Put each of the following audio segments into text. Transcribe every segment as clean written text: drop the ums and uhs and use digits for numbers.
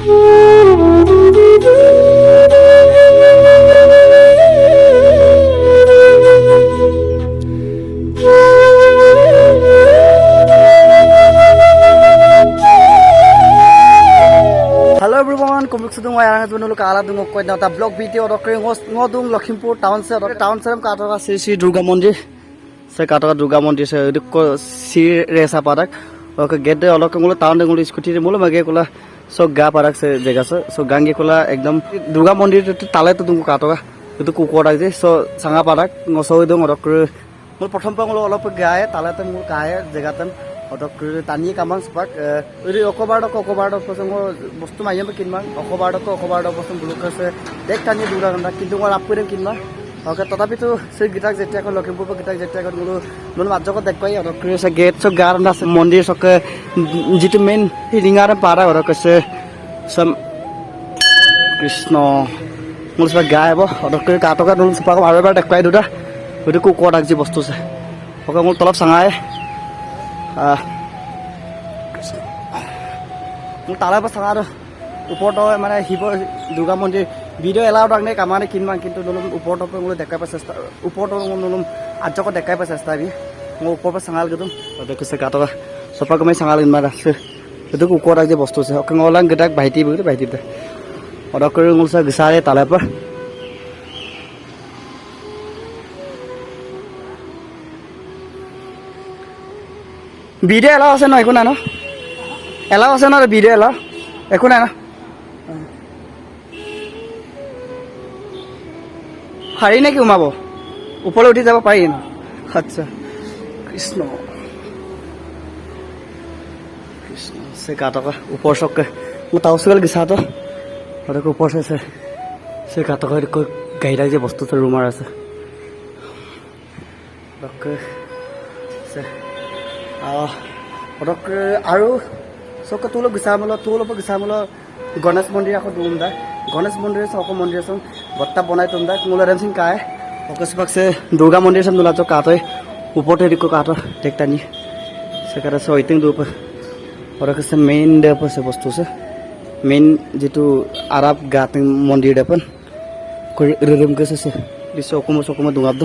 Hello everyone, kumik sudung wayang itu nulu kala dung koi nata blog video dokter ngodung Lakhimpur town se katoka Sri Durga Mandir se katoka Durga Mandir se dukko Sri Resa Padak oke gede olok ngulu town de ngulu scooty mulu mage kula so ga padak se jega so gange kula ekdam Durga Mandir tu tale tu dung katoka itu kukora je so sanga padak ngoso dung dokter mul prothom pa ngulu olop gae tale te mul kae jegatan Dokter tani kamang sepak, ini okobardo pasang bostu mayam kinmang, okobardo pasang bulukas dek tani dura nanda kintu ngal apurin kinmang, oke tetapi tu segitak jetia kan Lakhimpur gitak jetia kan dulu majok dek pai, dokter se gate so gar nanda se mandir so ke jitu main hiringaran para dokter se sam Krishna mul sepak gaya boh, dokter katoka dulu sepak marobar dek pai duda, udah kukodak ji bostu se, oke mul tolap sangai. তালা বা সাঙার উপরটো মানে শিব দুর্গা মন্দির video allow ডাকনে কামানে কিনমান কিন্তু নলম উপরটো মূল দেখাই পাই চেষ্টা উপরটো নলম আজক দেখাই পাই চেষ্টা বি মো উপর পা সাঙাল গদম দেখছে কাটকা সপা কমাই সাঙাল ইনমার আছে এটো কুকুর যে বস্তু আছে ওকে ngলাং গটাক ভাইটি বলি ভাইটি দে অর্ডার করে ngলসা গিসারে তালা পা ভিডিও এলাও আছে না একো না না এলাও আছে না ভিডিও এলাও একো নাই না পাৰি নেকি উমাব ওপৰলৈ উঠি যাব পাৰি না আচ্ছা কৃষ্ণ কৃষ্ণ সে কাটকা ওপৰ চকে মই তাউসগল গিসা তো আৰু ওপৰ সে কাটকা গাইৰা যে বস্তু ৰুমাৰ আছে ডক্টৰ সে পটককৈ আৰু চক তোলো গিচামল গণেশ মন্দিৰ আকৌ দুম দা গণেশ মন্দিৰ আছে অকল মন্দিৰ আছে বত্তা বনাই তুম দা মোলা ৰেম সিং কায় অকস্মাকছে দুৰ্গা মন্দিৰ আছে নোলা তো কাতই ওপৰতে দিকো কাত টেকটানি সেকাৰে সইতিং দুপ অৰকছে মেইন দেপ আছে বস্তু আছে মেইন যেটো আৰব গাত মন্দিৰ দেপন ৰেম গছে আছে দিছ অকম দুঙাব দ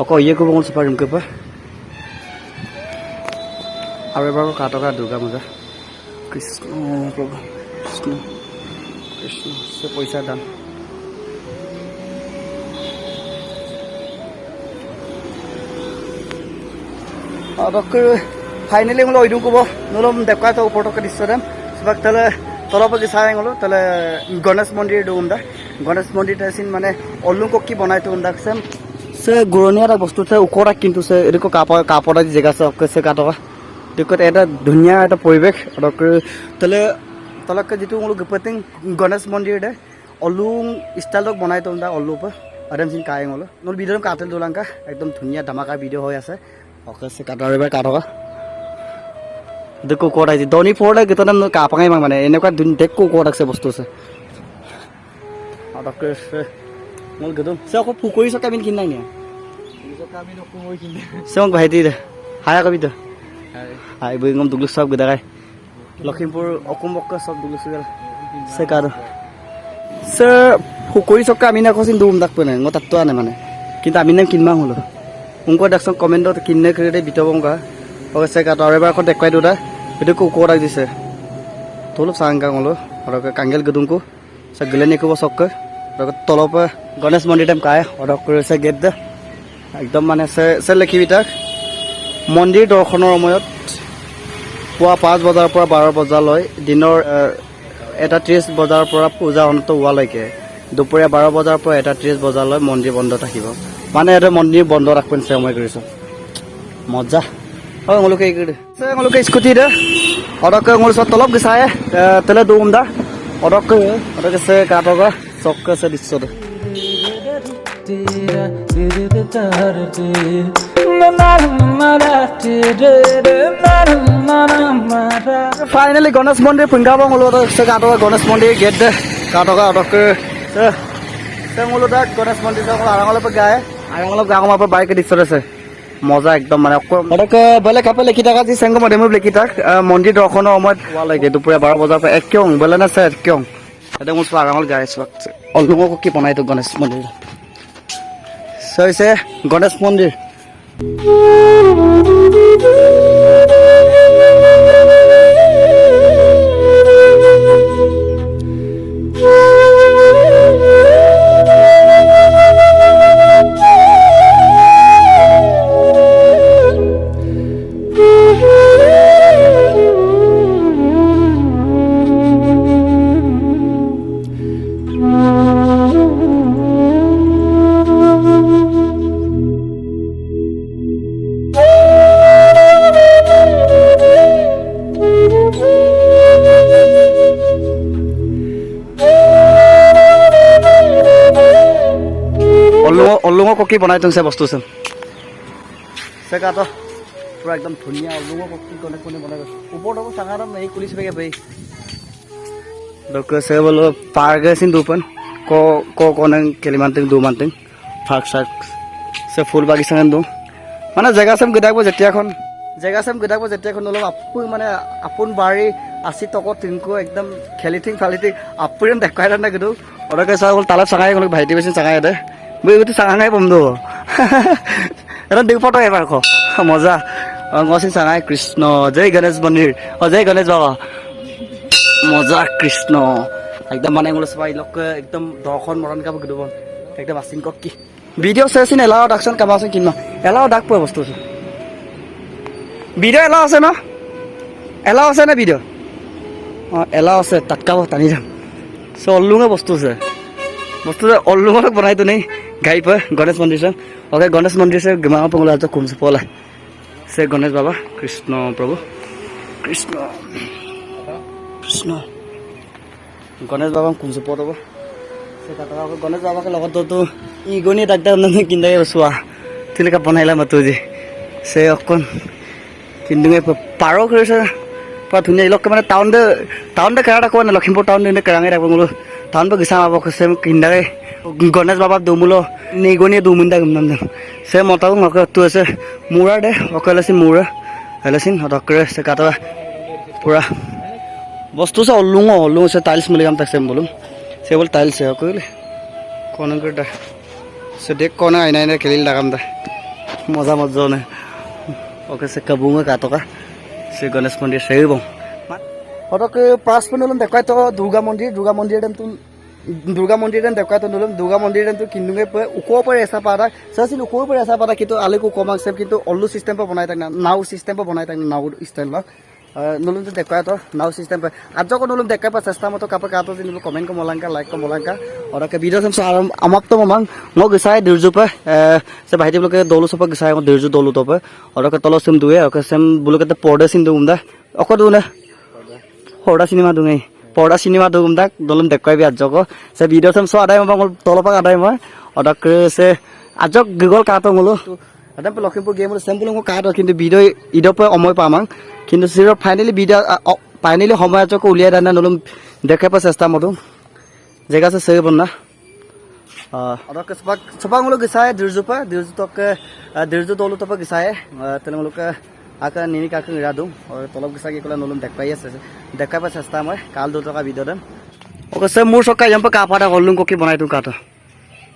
অক ইয়ে কব কোন সপাৰিম কপা আৰু এবাৰ কাটকা দুৰ্গা পূজা কৃষ্ণ প্ৰভু কৃষ্ণ কৃষ্ণ সে পইচা দান ডক্টৰ ফাইনেলি মই ওইদুম কব নলম দেখাই তো ওপৰটকে দৃশ্য দাম সবাক তালে তলপ গিচাই গলো তালে গণেশ মন্দিৰ দুম দা গণেশ মন্দিৰ তাইছিন মানে অলুক কি বনাই তো দাকছেম সে গুৰণীয়া বস্তু আছে ওকৰা কিন্তু সে এৰকম কাপড় জেগা আছে সে কাটকা দেখত এটা ধুনীয়া এটা পৰিৱেশ ডক্টৰ তালে তলকে যেটো মোৰ গপতিং গণেশ মন্দিৰ দে অলুং ষ্টাইলত বনাই তোম দা অলুপ আদম সিং কাই গলো নল ভিডিও কাটেল দোলাংকা একদম ধুনীয়া ধামাকা ভিডিও হৈ আছে ওকে সে কাটাৰ এবাৰ কাটকা দেখো কোডাই যে দনি ফোৰলে গতন কাপাঙাই মানে এনেকুৱা দেখো কোড আছে বস্তু আছে ডক্টৰ মোৰ গদম সে আকৌ পুকুৰী সকামিন কিন নাই নে সকামিন অকমই কিন সে মোক ভাইটি দে হায়া কবি দে হাই বইngom দুগলুক সব গদাই লখিমপুৰ অকুমবক্ক সব দুগলুক সে কাৰ সে পুকুৰী সকা আমি না কসিন দুম দাক পনে ngত তাতো আনে মানে কিন্তু আমি নাম কিনমা হলো উনকো দেখছন কমেন্টত কিননে করে বিতবংগা ওকে সে কাট আৰু এবাৰ দেখাই দুটা এটো কোকৰা দিছে তোলপ সাংগা গলো আৰু কাঙ্গেল গদুমকো সে গলেনে কো সক আৰু তলপ গণেশ মন্দিৰ টাইম কায় আৰু কৰিছে গেট দে একদম মানে সে লেখিবিটা মন্দিৰ দৰ্শনৰ সময়ত পুৱা 5 বজাৰ পৰা 12 বজালৈ দিনৰ 1:30 বজাৰ পৰা পূজা অন্ত হোৱালৈকে দুপৰীয়া 12 বজাৰ পৰা 1:30 বজালৈ মন্দিৰ বন্ধ থাকিব মানে এটা মন্দিৰ বন্ধ ৰাখবেন সময় কৰিছো মজা হয় ngoloke ikide se ngoloke scooty de odoke ngol so tolop gisaye tele duum da odoke se katoga sokke se disso de finally Ganesh মন্দিৰ পুঙ্গাব হলো সে কাটকা গণেশ মন্দিৰ গেট দে কাটকা ওডকে সে মূলত গণেশ মন্দিৰ আৰাঙলৰ পৰা গায় আৰাঙলৰ গাঁৱৰ পৰা বাইক দিছ আছে মজা একদম মানে অকণকে বেলেগ কাপে লেখি থাকা যি চেংগ মধ্যে মই লেখি থাক মন্দিৰ দৰ্শনৰ সময়ত পোৱালৈকে দুপৰীয়া 12 বজাৰ পৰা এক কিয়ং বেলে না চাই কিয়ং এটা মোৰ চোৱা আৰামত গাই আছোঁ অলুঙকো কি বনাইতো গণেশ মন্দিৰ হৈছে গণেশ মন্দিৰ অলুঙৰ ককি বনাই থৈছে বস্তু চোন চেকাটো পুৰা একদম ধুনীয়া অলুঙৰ ককি গণেশ মন্দিৰ বনাই ওপৰত আকৌ চাঙাৰাম এই কুলিছ বেগে পাই ডক্টৰ সাহেব বলো পাৰ্গে সিন দুপন ko nang kelimanting dumanting park sak se ফুল বাগিচা দু মানে জেগা চাম গদাব যেতিয়াখন অলপ আপুই মানে আপোন বাৰী আসি টক তিনকো একদম খেলিথিং ফালিথিং আপুৰেন দেখাই না গদু ওরকে সব তালা চাঙাই গল ভাইটি বেছিন চাঙাই দে বই গতি চাঙাই বন্ধু এটা দেখ ফটো এবাৰ খ মজা গছিন চাঙাই কৃষ্ণ জয় গণেশ মন্দিৰ জয় গণেশ বাবা মজা কৃষ্ণ একদম মানে গুলো সবাই লোক একদম দর্শন মরণ কাপ গদব একদম আসিন কক কি ভিডিও সেসিন এলাও ডাকছন কামাছন কিন এলাও ডাক পয় বস্তু ভিডিও এলাও আছে না এলাও আছে না ভিডিও এলাও আছে তাতকাব টানি যাম সো অলুঙে বস্তু অলুঙক বনাই তো নেই গাই পয় গণেশ মন্দির से ओके गणेश मंदिर से गमा पंगला तो कुम से पोला से गणेश बाबा कृष्ण प्रभु कृष्ण कृष्ण गणेश बाबा कुम से पोतो से कता गणेश बाबा के लगत तो इगोनी डाक्टर न किनदाय बसुआ तिलका बनाइला मतुजी से अकन किन्दुगे पारो करसे पा धुनिया लोक माने टाउन दे कराडा कोन लखिमपुर टाउन दे करांगे राबंगलो टाउन पे गिसा बाबा से किनदाय गणेश बाबा दुमुलो निगोनी दुमुंदा गमनम से मताव मक तु से मुरा दे ओकलसिन मुरा हलसिन हदकरे से कता पूरा বস্তু সে অলুঙ সে টাইলস মিলে গাম তাকসে বলুম সে বল টাইলস সে কইলে কোন করটা সে দেখ কোন আইনা আইনা খেলিল লাগাম দা মজা মজা নে ওকে সে কবুঙা কাতকা সে গণেশ মন্দির সে বং হতকে পাঁচ পনলম দেখাই তো দুর্গা মন্দির দেন তু দুর্গা মন্দির দেন দেখাই তো নলম দুর্গা মন্দির দেন তু কিন্দুগে উকো पर ऐसा पारा ससिन उको पर ऐसा पारा कि तो आले को कमाक से कि तो अल्लू सिस्टम पर बनाय तक नाउ सिस्टम पर बनाय तक नाउ स्टाइल में नलुम तो देखा तो नाउ सिस्टम पे आज को नलुम देखा पर चेष्टा मत काप कातो दिन कमेंट को मोलांका लाइक को मोलांका और के वीडियो हम अमाप तो ममंग मो गसाय दिरजु पे से भाईटी लोग दोलु सब गसाय मो दिरजु दोलु तो पे और के तलो सिम दुए और के सेम बुलो के पर्दा सिन दुमदा अको दुने पर्दा सिनेमा दुंगे पर्दा सिनेमा दुमदा दोलुम देखा भी आज को से वीडियो हम सो आदाय ममंग तलो पा आदाय मैं और के से आज गूगल कातो मोलो adam pe Lakhimpur game sample ko kaat kintu video ido pe amoy pamang kintu siro finally video finally homoy ko uliya dana nolum dekha pa chesta modu jega se sei bonna adak sabang lo gisay dirju tok dirju dolu to pa gisay telung lo ka aka nini ka ka radum aur tolop gisay ke kola nolum dekpai ase dekha pa chesta moy kal do to ka video dam oke se mur sokai jam pa ka pada golung ko ki banai tu kato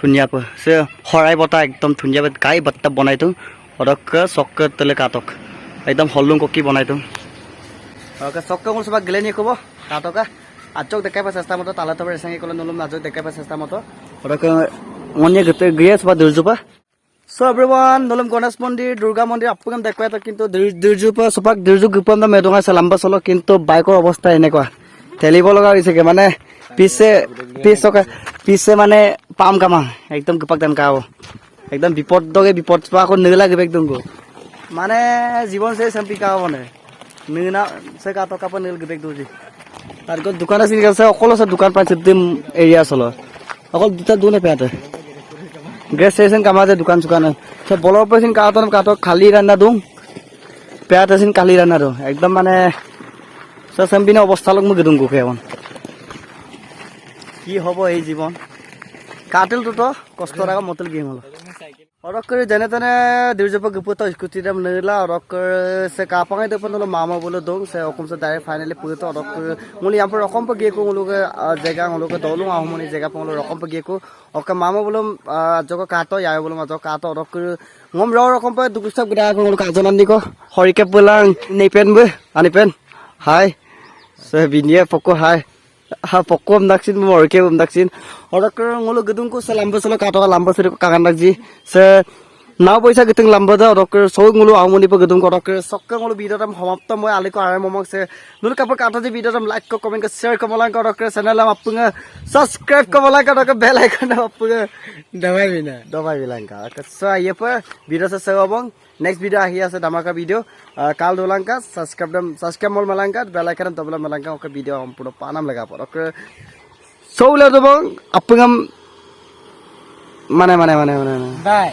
धुनिया पर से हराई बता एकदम धुनिया पे गाय बत्ता बनाई तू और सक तले काटक एकदम हल्लुम ककी बनाई तू और सक मोर सब गले नहीं कब काटका आजक देखा पास चेष्टा मत ताला तब रेसांगे कल नलुम आजक देखा पास चेष्टा मत और मन गए सब दुर्जुपा सो एवरीवन नलुम गणेश मंदिर दुर्गा मंदिर आपको देखा तो किंतु दुर्जुपा सबक दुर्जु गुपन मेदोंगा से लंबा चलो किंतु बाइकर अवस्था एनेका ठेलिब लगा होइसे माने पिसे माने पाम कामा एकदम गपक दान काओ एकदम विपद दगे विपद पाको नेला गबे एकदम गो माने जीवन से सम्पी काओ माने नेना से का तो काप नेल गबे दोजी तार को दुकान আছে আছে অকল আছে দোকান পাঁচ দিন এরিয়া চলো অকল দুটা দুনে পেতে গ্যাস স্টেশন কামা যে দোকান সুকান সে বলর পছিন কাটো খালি রান্না দুং পেট আছিন খালি রান্না দো একদম মানে সে সম্পিনে অবস্থা লগ মু গদুং গো কেমন কি হব এই জীবন কাটেল তো কষ্ট রাখা মতল গেম হলো Orang kerja jana tana dirjapa guputo ikuti dam nela orang kerja sekapang itu pun kalau mama bolu dong saya okum se direct finally puto orang kerja muli yang per okum pergi aku mulu ke jaga mulu ke dolung aku muli jaga pun okum pergi aku okum mama belum joko kato ya belum joko kato orang kerja ngom raw okum per dulu sab gede aku mulu kajanan niko hari ke pulang nipen be anipen hai saya binia pokok hai ha pokok daksin mau ke daksin orang kerja mulu gedung ku selambat selo kato lambat selo kangen lagi se now paisa gedung lambat dah orang kerja so mulu aku muli pe gedung orang kerja sokka mulu video tam hamapta moi aliko arai momok se dulu kapal kato je video tam like ko comment ko share ko malang orang kerja channel lam apunga subscribe ko malang ko bell icon apunga dabai bilang ka so aye pe video se sebabong next video ahi ase dhamaka video kal dolangka subscribe mol malangka bell icon tabla malangka oke video ampuno panam laga por oke so le dobong apungam mana bye